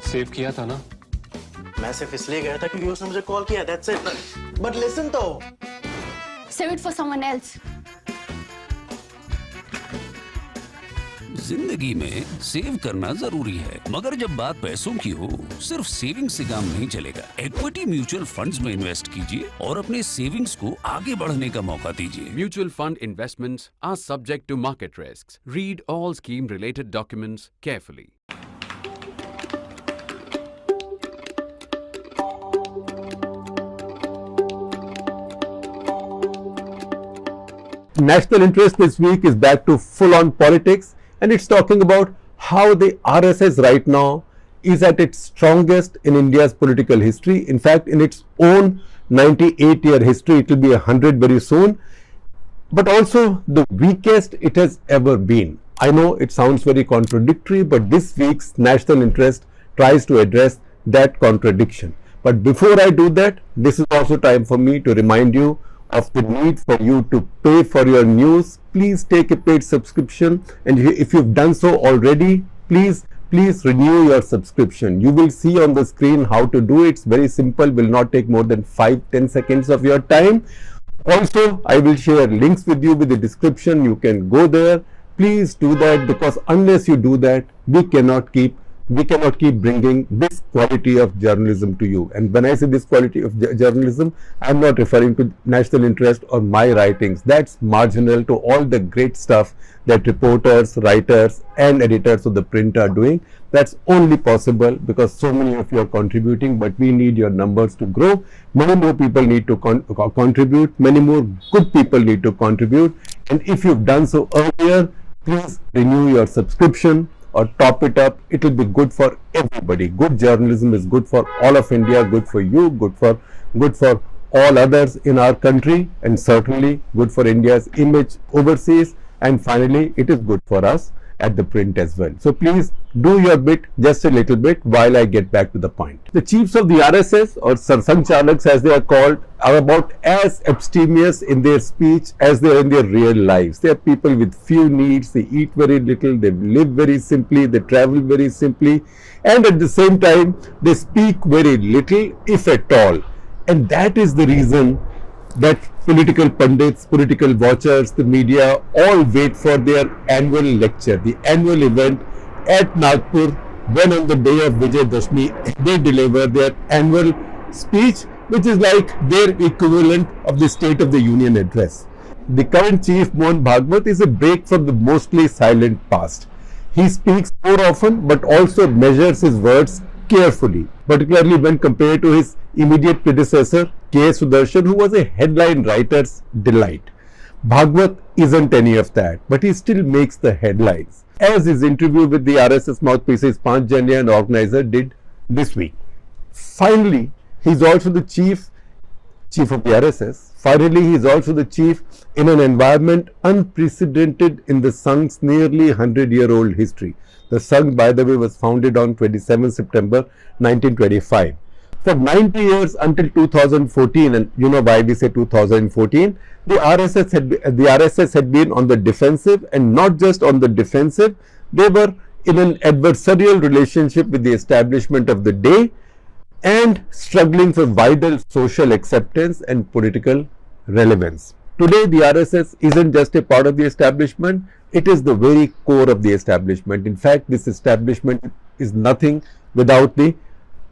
Save किया था ना? मैं सिर्फ इसलिए गया था क्योंकि उसने मुझे कॉल किया, that's it. But listen तो. Save it for someone else. जिंदगी में सेव करना जरूरी है, मगर जब बात पैसों की हो, सिर्फ सेविंग से काम नहीं चलेगा। इक्विटी म्यूचुअल फंड्स में इन्वेस्ट कीजिए और अपने सेविंग्स को आगे बढ़ने का मौका दीजिए। Mutual fund investments are subject to market risks. Read all scheme-related documents carefully. National interest this week is back to full-on politics, and it's talking about how the RSS right now is at its strongest in India's political history. In fact, in its own 98-year history, it will be 100 very soon, but also the weakest it has ever been. I know it sounds very contradictory, but this week's national interest tries to address that contradiction. But before I do that, this is also time for me to remind you of the need for you to pay for your news. Please take a paid subscription, and if you've done so already, please renew your subscription. You will see on the screen how to do it. It's very simple, will not take more than 5-10 seconds of your time. Also, I will share links with you with the description. You can go there. Please do that, because unless you do that, we cannot keep bringing this quality of journalism to you. And when I say this quality of journalism, I am not referring to national interest or my writings. That's marginal to all the great stuff that reporters, writers and editors of The Print are doing. That's only possible because so many of you are contributing, but we need your numbers to grow. Many more people need to contribute. Many more good people need to contribute. And if you've done so earlier, please renew your subscription or top it up. It will be good for everybody. Good journalism is good for all of India, good for you, good for all others in our country, and certainly good for India's image overseas. And finally, it is good for us at The Print as well. So please do your bit, just a little bit, while I get back to the point. The chiefs of the RSS, or Sanchalaks as they are called, are about as abstemious in their speech as they are in their real lives. They are people with few needs, they eat very little, they live very simply, they travel very simply, and at the same time, they speak very little, if at all. And that is the reason that political pundits, political watchers, the media all wait for their annual lecture, the annual event at Nagpur, when on the day of Vijay Dashmi they deliver their annual speech, which is like their equivalent of the State of the Union address. The current chief, Mohan Bhagwat, is a break from the mostly silent past. He speaks more often, but also measures his words carefully, particularly when compared to his immediate predecessor, K. Sudarshan, who was a headline writer's delight. Bhagwat isn't any of that, but he still makes the headlines, as his interview with the RSS mouthpieces Panchjanya and organizer did this week. Finally, he is also the chief of the RSS. Finally, he is also the chief in an environment unprecedented in the Sangh's nearly 100-year-old history. The Sangh, by the way, was founded on 27 September 1925. For 90 years until 2014, and you know why we say 2014, the RSS had been on the defensive, and not just on the defensive, they were in an adversarial relationship with the establishment of the day and struggling for vital social acceptance and political relevance. Today, the RSS isn't just a part of the establishment, it is the very core of the establishment. In fact, this establishment is nothing without the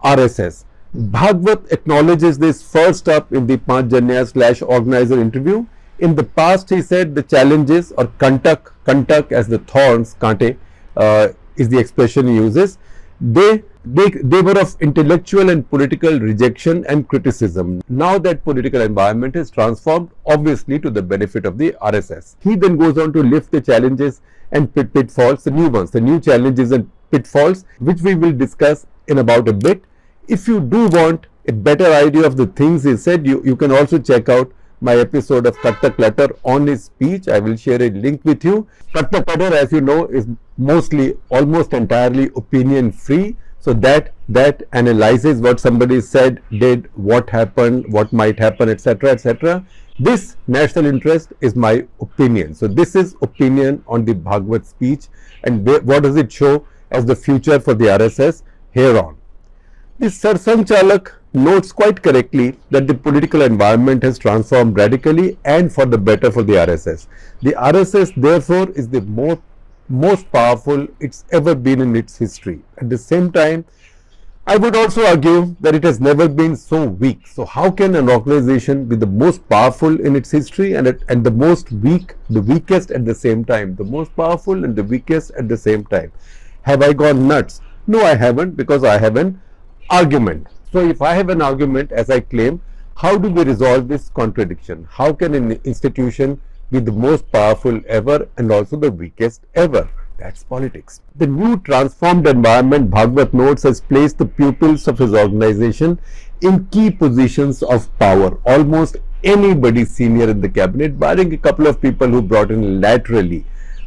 RSS. Bhagwat acknowledges this first up in the Panchjanya/organizer interview. In the past, he said the challenges, or kantak as the thorns, kante is the expression he uses, they were of intellectual and political rejection and criticism. Now that political environment is transformed, obviously to the benefit of the RSS. He then goes on to lift the challenges and pitfalls, the new ones, the new challenges and pitfalls, which we will discuss in about a bit. If you do want a better idea of the things he said, you can also check out my episode of Cut the Clutter on his speech. I will share a link with you. Cut the Clutter, as you know, is almost entirely opinion free. So that analyzes what somebody said, did, what happened, what might happen, etc., etc. This national interest is my opinion. So this is opinion on the Bhagwat speech, and what does it show as the future for the RSS here on. The Sarsang Chalak notes quite correctly that the political environment has transformed radically and for the better for the RSS. The RSS therefore is the most powerful it's ever been in its history. At the same time, I would also argue that it has never been so weak. So how can an organization be the most powerful in its history and the most weak, the weakest at the same time? The most powerful and the weakest at the same time. Have I gone nuts? No, I haven't, because I have an argument. So if I have an argument, as I claim, how do we resolve this contradiction? How can an institution be the most powerful ever and also the weakest ever? That's politics. The new transformed environment, Bhagwat notes, has placed the pupils of his organization in key positions of power. Almost anybody senior in the cabinet, barring a couple of people who brought in laterally,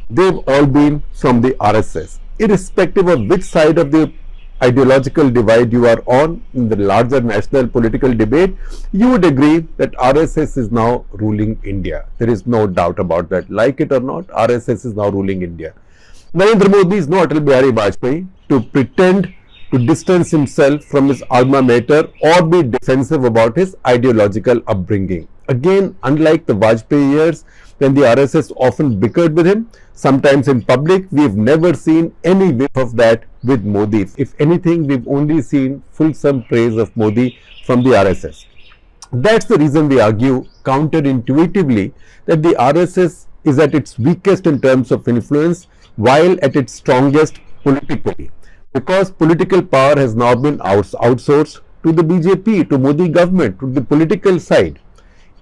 they've all been from the RSS. Irrespective of which side of the ideological divide you are on in the larger national political debate, you would agree that RSS is now ruling India. There is no doubt about that. Like it or not, RSS is now ruling India. Narendra Modi is no Atal Bihari Vajpayee to pretend to distance himself from his alma mater or be defensive about his ideological upbringing. Again, unlike the Vajpayee years, when the RSS often bickered with him, sometimes in public, we've never seen any whiff of that with Modi. If anything, we've only seen fulsome praise of Modi from the RSS. That's the reason we argue counterintuitively that the RSS is at its weakest in terms of influence while at its strongest politically, because political power has now been outsourced to the BJP, to Modi government, to the political side.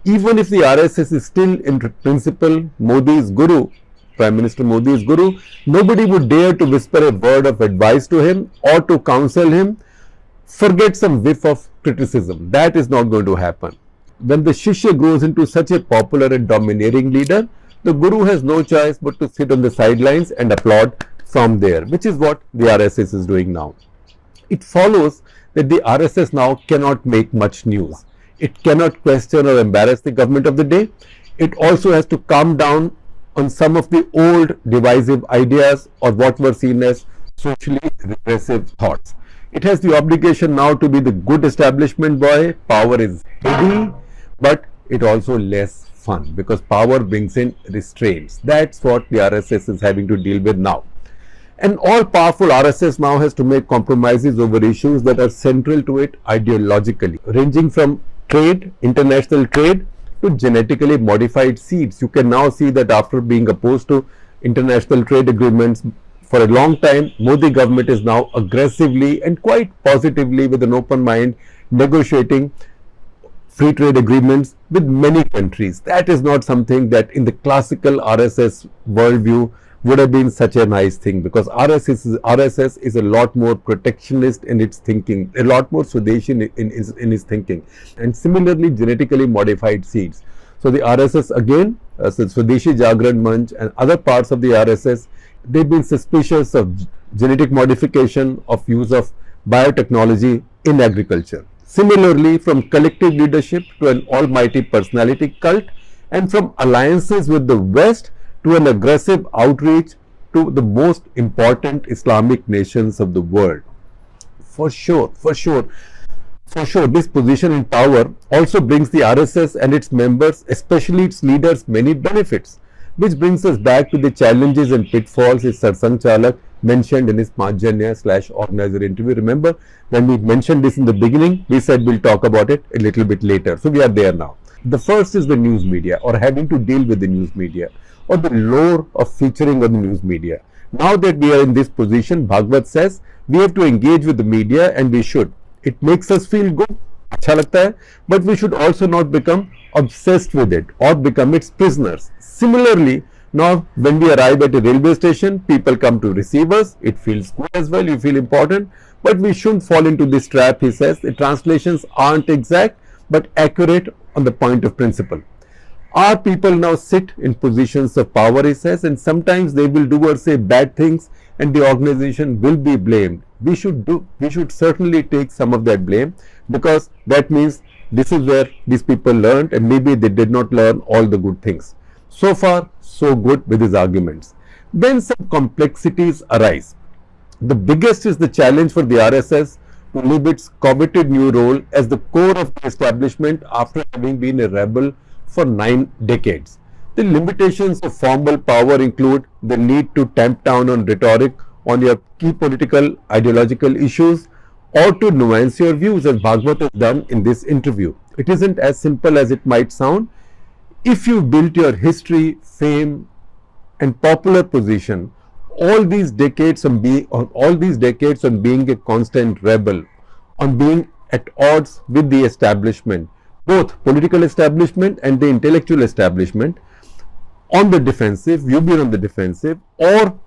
Even if the RSS is still in principle Modi's guru, Prime Minister Modi is guru, nobody would dare to whisper a word of advice to him or to counsel him. Forget some whiff of criticism. That is not going to happen. When the Shishya grows into such a popular and domineering leader, the guru has no choice but to sit on the sidelines and applaud from there, which is what the RSS is doing now. It follows that the RSS now cannot make much news. It cannot question or embarrass the government of the day. It also has to calm down on some of the old divisive ideas or what were seen as socially repressive thoughts. It has the obligation now to be the good establishment boy. Power is heady, but it also less fun, because power brings in restraints. That's what the RSS is having to deal with now. An all-powerful RSS now has to make compromises over issues that are central to it ideologically, ranging from trade, international trade, to genetically modified seeds. You can now see that after being opposed to international trade agreements for a long time, Modi government is now aggressively and quite positively, with an open mind, negotiating free trade agreements with many countries. That is not something that in the classical RSS worldview would have been such a nice thing, because RSS is a lot more protectionist in its thinking, a lot more Swadeshi in its thinking, and similarly genetically modified seeds. So the RSS again, so Swadeshi Jagran Manch and other parts of the RSS, they've been suspicious of genetic modification, of use of biotechnology in agriculture. Similarly, from collective leadership to an almighty personality cult, and from alliances with the West to an aggressive outreach to the most important Islamic nations of the world. For sure, this position in power also brings the RSS and its members, especially its leaders, many benefits, which brings us back to the challenges and pitfalls his Sarsang Chalak mentioned in his Manjanya/organizer interview. Remember, when we mentioned this in the beginning, we said we'll talk about it a little bit later. So we are there now. The first is the news media, or having to deal with the news media, or the lore of featuring on the news media. Now that we are in this position, Bhagwat says we have to engage with the media, and we should. It makes us feel good, अच्छा लगता है, but we should also not become obsessed with it or become its prisoners. Similarly, now when we arrive at a railway station, people come to receive us. It feels good as well, you feel important, but we shouldn't fall into this trap, he says. The translations aren't exact but accurate on the point of principle. Our people now sit in positions of power, he says, and sometimes they will do or say bad things and the organization will be blamed. We should certainly take some of that blame, because that means this is where these people learned, and maybe they did not learn all the good things. So far, so good with his arguments. Then some complexities arise. The biggest is the challenge for the RSS to live its coveted new role as the core of the establishment after having been a rebel for 9 decades. The limitations of formal power include the need to tamp down on rhetoric on your key political ideological issues or to nuance your views, as Bhagwat has done in this interview. It isn't as simple as it might sound. If you built your history, fame and popular position all these decades on being a constant rebel, on being at odds with the establishment, both political establishment and the intellectual establishment, on the defensive, you've been on the defensive, or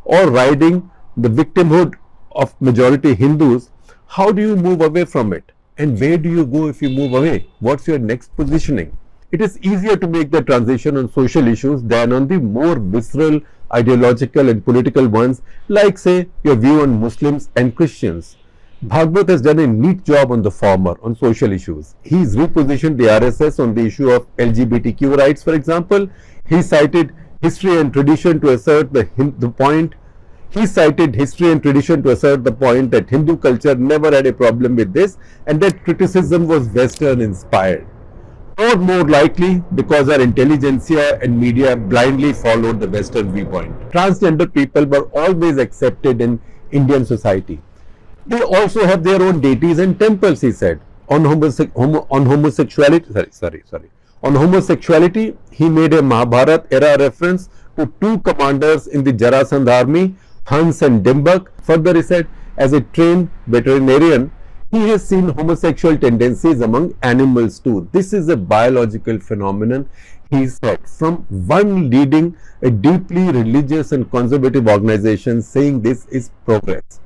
riding the victimhood of majority Hindus, how do you move away from it? And where do you go if you move away? What's your next positioning? It is easier to make the transition on social issues than on the more visceral, ideological and political ones, like say your view on Muslims and Christians. Bhagwat has done a neat job on the former, on social issues. He's repositioned the RSS on the issue of LGBTQ rights, for example. He cited history and tradition to assert the point that Hindu culture never had a problem with this and that criticism was Western inspired. Or more likely because our intelligentsia and media blindly followed the Western viewpoint. Transgender people were always accepted in Indian society. They also have their own deities and temples, he said. On homosexuality, he made a Mahabharat era reference to 2 commanders in the Jarasandh army, Hans and Dimbak. Further, he said, as a trained veterinarian, he has seen homosexual tendencies among animals too. This is a biological phenomenon, he said, from one leading a deeply religious and conservative organization saying this is progress.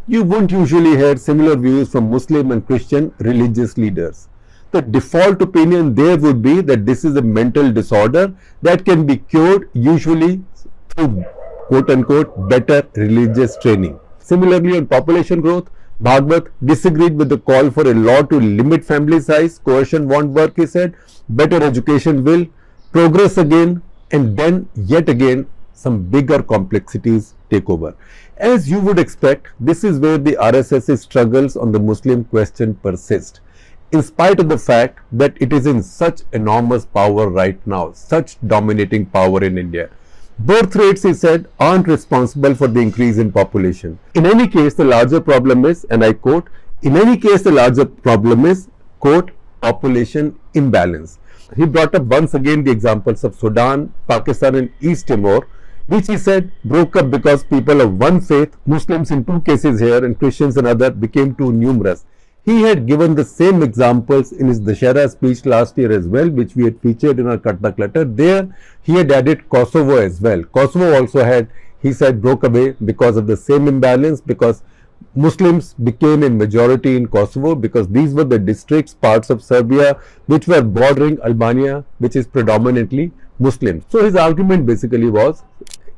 You won't usually hear similar views from Muslim and Christian religious leaders. The default opinion there would be that this is a mental disorder that can be cured usually through quote unquote better religious training. Similarly, on population growth, Bhagwat disagreed with the call for a law to limit family size. Coercion won't work, he said. Better education will. Progress again, and then yet again some bigger complexities take over. As you would expect, this is where the RSS's struggles on the Muslim question persist, in spite of the fact that it is in such enormous power right now, such dominating power in India. Birth rates, he said, aren't responsible for the increase in population. In any case, the larger problem is, and I quote, quote, population imbalance. He brought up once again the examples of Sudan, Pakistan and East Timor, which he said broke up because people of one faith, Muslims in 2 cases here and Christians in other, became too numerous. He had given the same examples in his Dussehra speech last year as well, which we had featured in our Cut the Clutter. There, he had added Kosovo as well. Kosovo also had, he said, broke away because of the same imbalance, because Muslims became a majority in Kosovo, because these were the districts, parts of Serbia, which were bordering Albania, which is predominantly Muslims. So his argument basically was,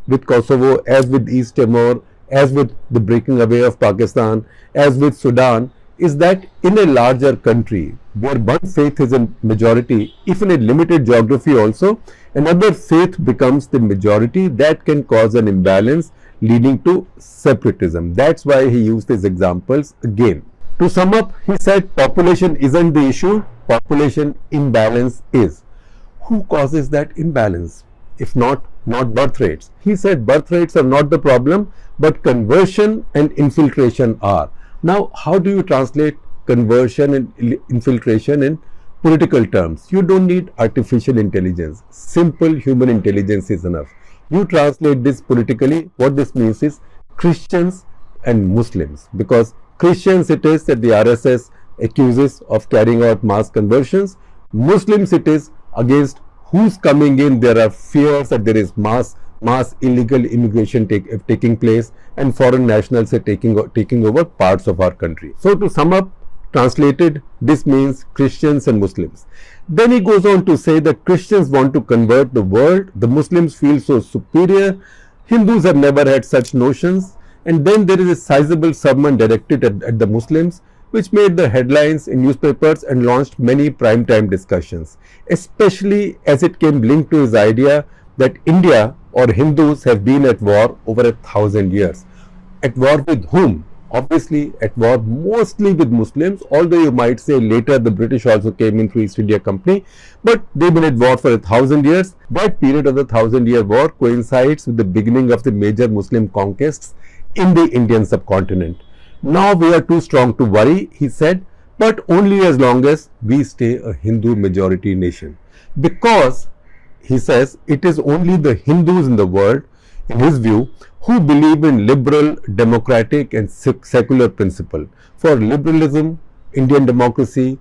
with Kosovo, as with East Timor, as with the breaking away of Pakistan, as with Sudan, is that in a larger country where one faith is a majority, if in a limited geography also, another faith becomes the majority, that can cause an imbalance leading to separatism. That's why he used these examples again. To sum up, he said population isn't the issue, population imbalance is. Who causes that imbalance? If not birth rates. He said birth rates are not the problem, but conversion and infiltration are. Now, how do you translate conversion and infiltration in political terms? You don't need artificial intelligence. Simple human intelligence is enough. You translate this politically, what this means is Christians and Muslims, because Christians it is that the RSS accuses of carrying out mass conversions. Muslims it is against who's coming in. There are fears that there is mass illegal immigration taking place, and foreign nationals are taking over parts of our country. So to sum up, translated, this means Christians and Muslims. Then he goes on to say that Christians want to convert the world, the Muslims feel so superior, Hindus have never had such notions, and then there is a sizable sermon directed at the Muslims, which made the headlines in newspapers and launched many prime-time discussions, especially as it came linked to his idea that India or Hindus have been at war over 1,000 years. At war with whom? obviously at war mostly with Muslims, although you might say later the British also came in through East India Company, but they've been at war for 1,000 years. That period of the 1,000-year war coincides with the beginning of the major Muslim conquests in the Indian subcontinent. Now we are too strong to worry, he said, but only as long as we stay a Hindu majority nation. Because, he says, it is only the Hindus in the world, in his view, who believe in liberal, democratic and secular principle. For liberalism, Indian democracy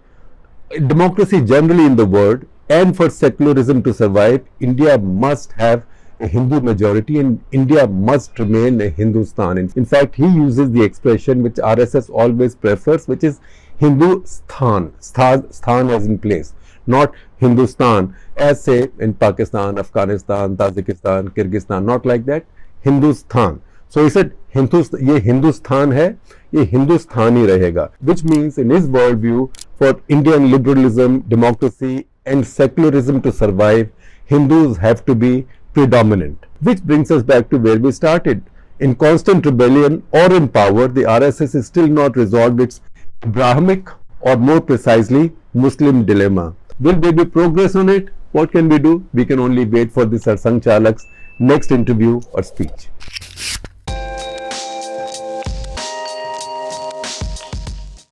generally in the world, and for secularism to survive, India must have a Hindu majority and India must remain a Hindustan. In fact, he uses the expression which RSS always prefers, which is Hindustan, Sthan as in place, not Hindustan as say in Pakistan, Afghanistan, Tajikistan, Kyrgyzstan, not like that, Hindustan. So he said, ये हिंदुस्तान है, ये हिंदुस्तान ही रहेगा, which means in his worldview, for Indian liberalism, democracy and secularism to survive, Hindus have to be predominant. Which brings us back to where we started. In constant rebellion or in power, the RSS has still not resolved its Abrahamic or more precisely Muslim dilemma. Will there be progress on it? What can we do? We can only wait for the Sarsang Chalak's next interview or speech.